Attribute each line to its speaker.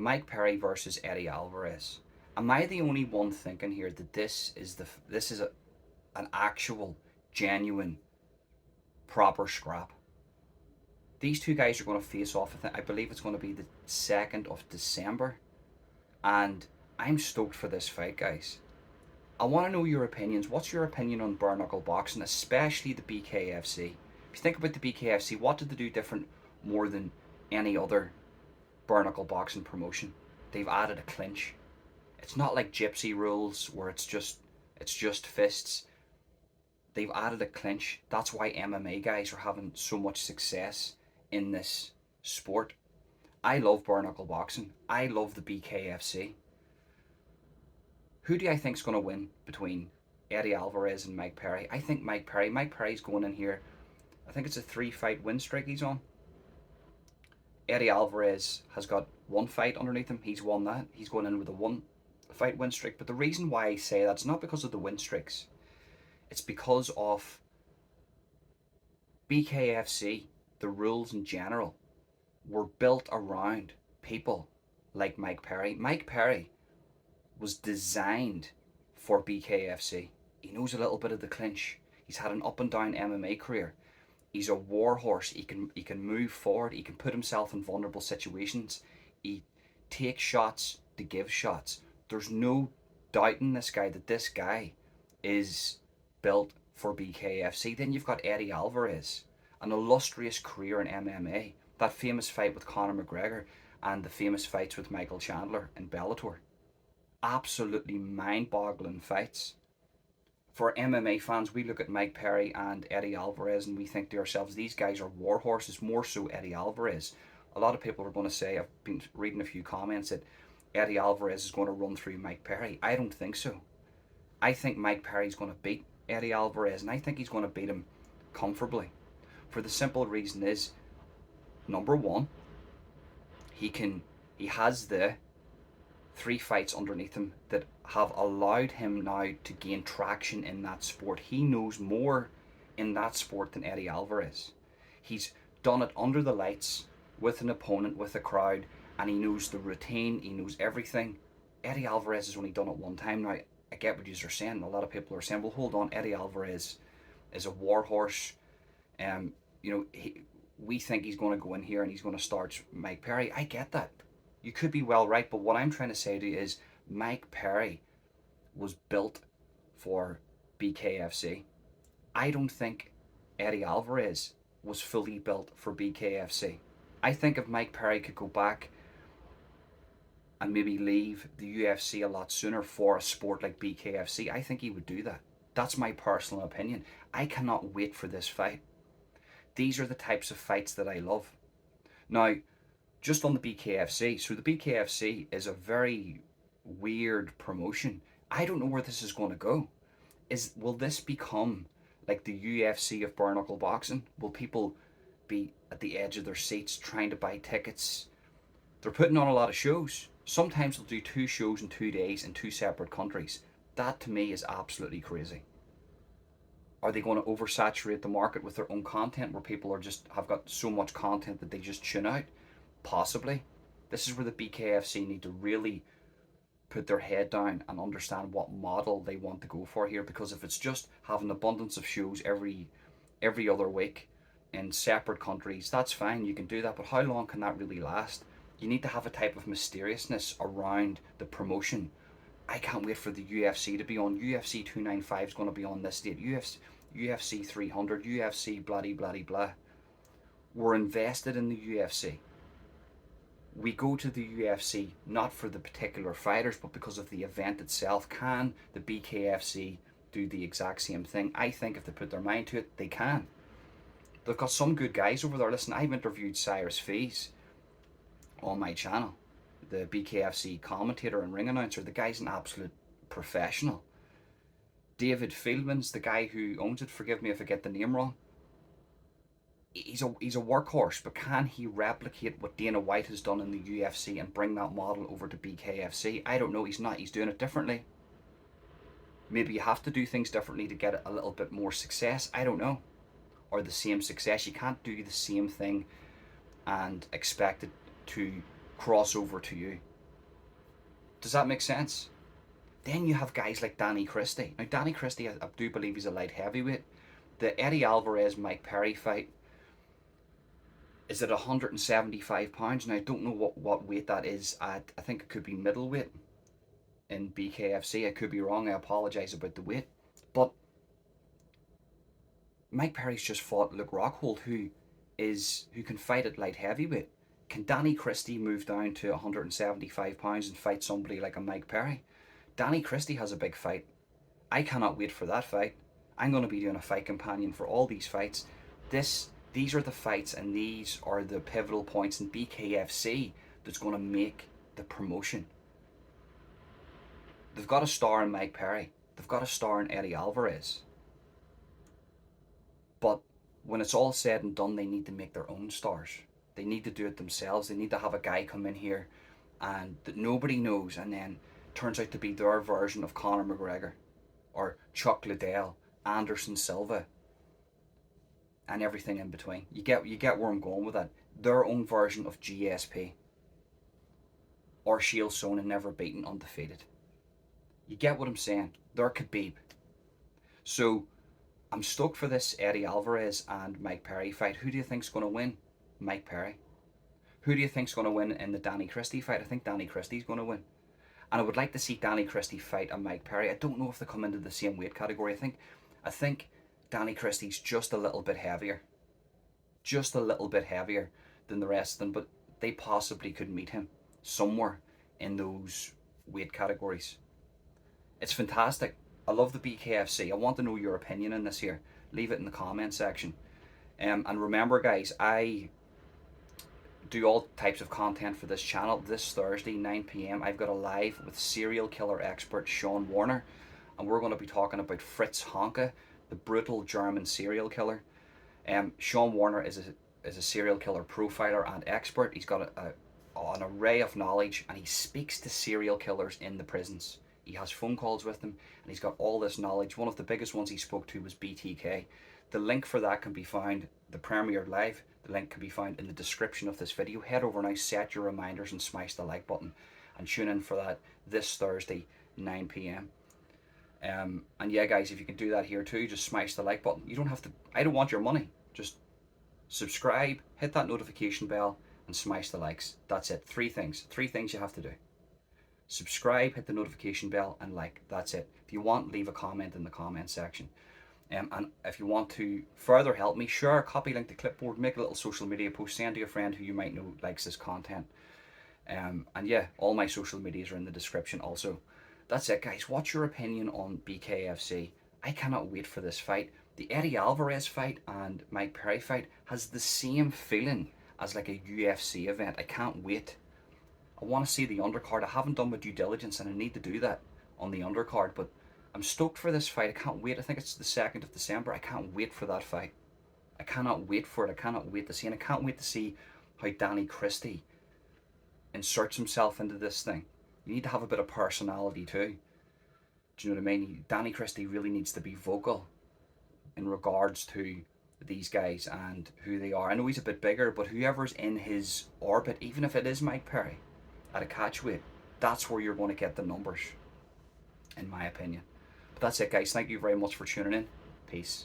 Speaker 1: Mike Perry versus Eddie Alvarez. Am I the only one thinking here that an actual, genuine, proper scrap? These two guys are going to face off. I believe it's going to be the 2nd of December, and I'm stoked for this fight, guys. I want to know your opinions. What's your opinion on bare knuckle boxing, especially the BKFC? If you think about the BKFC, what did they do different more than any other bare knuckle boxing promotion? They've added a clinch. It's not like gypsy rules where it's just fists. They've added a clinch. That's why MMA guys are having so much success in this sport. I love bare knuckle boxing. I love the BKFC. Who do I think is going to win between Eddie Alvarez and Mike Perry? I think Mike Perry. Mike Perry's going in here. I think it's a 3-fight win streak he's on. Eddie Alvarez has got 1 fight underneath him. He's won that. He's going in with a 1-fight win streak. But the reason why I say that's not because of the win streaks. It's because of BKFC. The rules in general were built around people like Mike Perry. Mike Perry was designed for BKFC. He knows a little bit of the clinch. He's had an up and down MMA career. He's a war horse. He can move forward. He can put himself in vulnerable situations. He takes shots to give shots. There's no doubting this guy that this guy is built for BKFC. Then you've got Eddie Alvarez, an illustrious career in MMA. That famous fight with Conor McGregor and the famous fights with Michael Chandler in Bellator. Absolutely mind-boggling fights. For MMA fans, we look at Mike Perry and Eddie Alvarez and we think to ourselves, these guys are war horses, more so Eddie Alvarez. A lot of people are going to say, I've been reading a few comments, that Eddie Alvarez is going to run through Mike Perry. I don't think so. I think Mike Perry's going to beat Eddie Alvarez, and I think he's going to beat him comfortably. For the simple reason is, number one, he has the 3 fights underneath him that have allowed him now to gain traction in that sport. He knows more in that sport than Eddie Alvarez. He's done it under the lights with an opponent, with a crowd, and he knows the routine, he knows everything. Eddie Alvarez has only done it 1 time. Now, I get what you're saying. A lot of people are saying, well, hold on, Eddie Alvarez is a war horse. We think he's going to go in here and he's going to start Mike Perry. I get that. You could be well right, but what I'm trying to say to you is Mike Perry was built for BKFC. I don't think Eddie Alvarez was fully built for BKFC. I think if Mike Perry could go back and maybe leave the UFC a lot sooner for a sport like BKFC, I think he would do that. That's my personal opinion. I cannot wait for this fight. These are the types of fights that I love. Now, just on the BKFC, so the BKFC is a very weird promotion. I don't know where this is going to go. Will this become like the UFC of bare knuckle boxing? Will people be at the edge of their seats trying to buy tickets? They're putting on a lot of shows. Sometimes they'll do 2 shows in 2 days in 2 separate countries. That to me is absolutely crazy. Are they going to oversaturate the market with their own content where people have got so much content that they just tune out? Possibly. This is where the BKFC need to really put their head down and understand what model they want to go for here, because if it's just having an abundance of shows every other week in separate countries, that's fine, you can do that, but how long can that really last? You need to have a type of mysteriousness around the promotion. I can't wait for the UFC to be on. UFC 295 is going to be on this date. UFC 300, UFC bloody bloody blah. We're invested in the UFC. We go to the UFC not for the particular fighters, but because of the event itself. Can the BKFC do the exact same thing? I think if they put their mind to it, they can. They've got some good guys over there. Listen, I've interviewed Cyrus Fees on my channel, the BKFC commentator and ring announcer. The guy's an absolute professional. David Fieldman's the guy who owns it. Forgive me if I get the name wrong. He's a workhorse, but can he replicate what Dana White has done in the UFC and bring that model over to BKFC? I don't know. He's not. He's doing it differently. Maybe you have to do things differently to get a little bit more success. I don't know. Or the same success. You can't do the same thing and expect it to cross over to you. Does that make sense? Then you have guys like Danny Christie. Now, Danny Christie, I do believe he's a light heavyweight. The Eddie Alvarez Mike Perry fight is at 175 pounds. Now, I don't know what weight that is at. I think it could be middleweight in BKFC. I could be wrong. I apologise about the weight. But Mike Perry's just fought Luke Rockhold, who can fight at light heavyweight. Can Danny Christie move down to 175 pounds and fight somebody like a Mike Perry? Danny Christie has a big fight. I cannot wait for that fight. I'm going to be doing a fight companion for all these fights. These are the fights, and these are the pivotal points in BKFC that's going to make the promotion. They've got a star in Mike Perry. They've got a star in Eddie Alvarez. But when it's all said and done, they need to make their own stars. They need to do it themselves. They need to have a guy come in here and that nobody knows, and then turns out to be their version of Conor McGregor or Chuck Liddell, Anderson Silva, and everything in between. You get where I'm going with that. Their own version of GSP or Shield Sonnen, never beaten, undefeated. You get what I'm saying? They're Khabib. So I'm stoked for this Eddie Alvarez and Mike Perry fight. Who do you think's going to win? Mike Perry. Who do you think's going to win in the Danny Christie fight? I think Danny Christie's going to win. And I would like to see Danny Christie fight a Mike Perry. I don't know if they come into the same weight category. I think Danny Christie's just a little bit heavier. Just a little bit heavier than the rest of them, but they possibly could meet him somewhere in those weight categories. It's fantastic. I love the BKFC. I want to know your opinion on this here. Leave it in the comment section. And remember, guys, I do all types of content for this channel. This Thursday, 9 p.m, I've got a live with serial killer expert Shawn Warner, and we're going to be talking about Fritz Honka, the brutal German serial killer. Shawn Warner is a serial killer profiler and expert. He's got an array of knowledge, and he speaks to serial killers in the prisons. He has phone calls with them, and he's got all this knowledge. One of the biggest ones he spoke to was BTK. The link for that can be found, the premiere live, the link can be found in the description of this video. Head over now, set your reminders, and smash the like button, and tune in for that this Thursday, 9 p.m. And yeah, guys, if you can do that here too, just smash the like button. You don't have to, I don't want your money. Just subscribe, hit that notification bell, and smash the likes. That's it. Three things you have to do. Subscribe, hit the notification bell, and like. That's it. If you want, leave a comment in the comment section. And if you want to further help me, share a copy link to clipboard, make a little social media post, send to a friend who you might know likes this content. And yeah, all my social medias are in the description also. That's it, guys. What's your opinion on BKFC? I cannot wait for this fight. The Eddie Alvarez fight and Mike Perry fight has the same feeling as like a UFC event. I can't wait. I want to see the undercard. I haven't done my due diligence, and I need to do that on the undercard, but I'm stoked for this fight. I can't wait. I think it's the 2nd of December. I can't wait for that fight. I cannot wait for it. I cannot wait to see, and I can't wait to see how Danny Christie inserts himself into this thing. You need to have a bit of personality too. Do you know what I mean? Danny Christie really needs to be vocal in regards to these guys and who they are. I know he's a bit bigger, but whoever's in his orbit, even if it is Mike Perry at a catchweight, that's where you're going to get the numbers, in my opinion. But that's it, guys. Thank you very much for tuning in. Peace.